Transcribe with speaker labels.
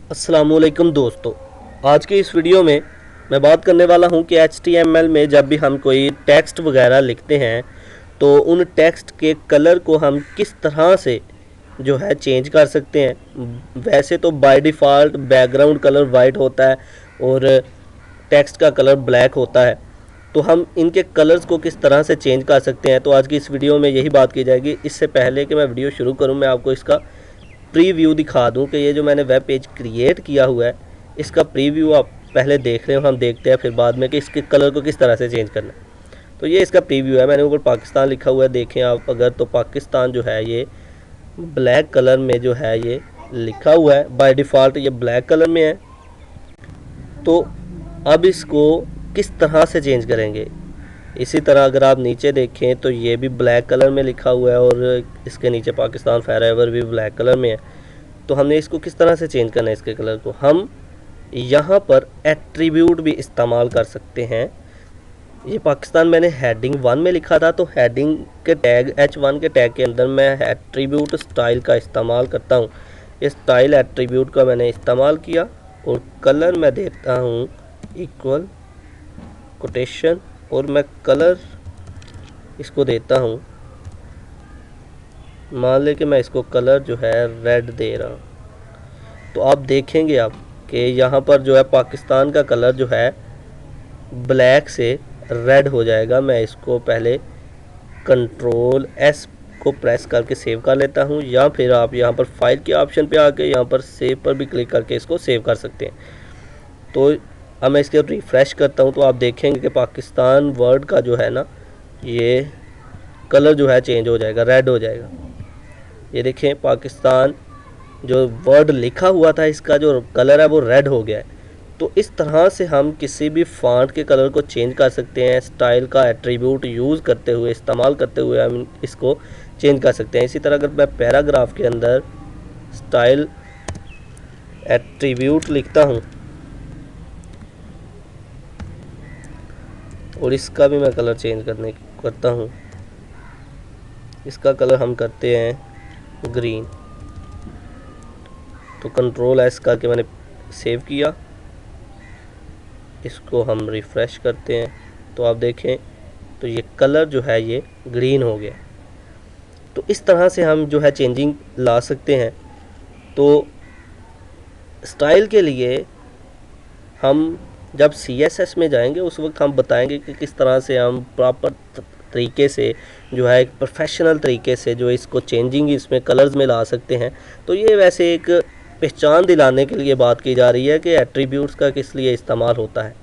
Speaker 1: अस्सलामुअलैकुम दोस्तों, आज की इस वीडियो में मैं बात करने वाला हूं कि HTML में जब भी हम कोई टेक्स्ट वगैरह लिखते हैं तो उन टेक्स्ट के कलर को हम किस तरह से जो है चेंज कर सकते हैं। वैसे तो by default background colour white होता है और टेक्स्ट का कलर ब्लैक होता है, तो हम इनके कलर्स को किस तरह से चेंज कर सकते हैं। तो आज की इस वीडियो में यही बात की जाएगी। इससे पहले कि मैं वीडियो शुरू करूं, मैं आपको इसका प्रीव्यू दिखा दूं कि ये जो मैंने वेब पेज क्रिएट किया हुआ है इसका प्रीव्यू आप पहले देख रहे हो, हम देखते हैं फिर बाद में कि इसके कलर को किस तरह से चेंज करना है। तो ये इसका प्रीव्यू है, मैंने ऊपर पाकिस्तान लिखा हुआ है, देखें आप अगर, तो पाकिस्तान जो है ये ब्लैक कलर में जो है ये लिखा हुआ है, बाय डिफ़ॉल्ट ये ब्लैक कलर में है। तो अब इसको किस तरह से चेंज करेंगे। इसी तरह अगर आप नीचे देखें तो ये भी ब्लैक कलर में लिखा हुआ है और इसके नीचे पाकिस्तान फॉरएवर भी ब्लैक कलर में है। तो हमने इसको किस तरह से चेंज करना है इसके कलर को। हम यहाँ पर एट्रीब्यूट भी इस्तेमाल कर सकते हैं। ये पाकिस्तान मैंने हेडिंग 1 में लिखा था, तो हेडिंग के टैग H1 के टैग के अंदर मैं एट्रीब्यूट स्टाइल का इस्तेमाल करता हूँ। इस स्टाइल एट्रीब्यूट का मैंने इस्तेमाल किया और कलर मैं देता हूँ इक्वल कोटेशन और मैं कलर इसको देता हूँ, मान ले कि मैं इसको कलर जो है रेड दे रहा हूँ। तो आप देखेंगे आप कि यहाँ पर जो है पाकिस्तान का कलर जो है ब्लैक से रेड हो जाएगा। मैं इसको पहले कंट्रोल S को प्रेस करके सेव कर लेता हूँ, या फिर आप यहाँ पर फाइल के ऑप्शन पे आके यहाँ पर सेव पर भी क्लिक करके इसको सेव कर सकते हैं। तो अब मैं इसके रिफ़्रेश करता हूँ तो आप देखेंगे कि पाकिस्तान वर्ड का जो है ना ये कलर जो है चेंज हो जाएगा, रेड हो जाएगा। ये देखें पाकिस्तान जो वर्ड लिखा हुआ था इसका जो कलर है वो रेड हो गया है। तो इस तरह से हम किसी भी फ़ॉन्ट के कलर को चेंज कर सकते हैं। स्टाइल का एट्रीब्यूट यूज़ करते हुए, इस्तेमाल करते हुए हम इसको चेंज कर सकते हैं। इसी तरह अगर मैं पैराग्राफ के अंदर स्टाइल एट्रीब्यूट लिखता हूँ और इसका भी मैं कलर चेंज करता हूँ, इसका कलर हम करते हैं ग्रीन। तो कंट्रोल S करके मैंने सेव किया, इसको हम रिफ़्रेश करते हैं तो आप देखें तो ये कलर जो है ये ग्रीन हो गया। तो इस तरह से हम जो है चेंजिंग ला सकते हैं। तो स्टाइल के लिए हम जब CSS में जाएंगे उस वक्त हम बताएंगे कि किस तरह से हम प्रॉपर तरीके से जो है एक प्रोफेशनल तरीके से जो इसको चेंजिंग इसमें कलर्स में ला सकते हैं। तो ये वैसे एक पहचान दिलाने के लिए बात की जा रही है कि एट्रीब्यूट्स का किस लिए इस्तेमाल होता है।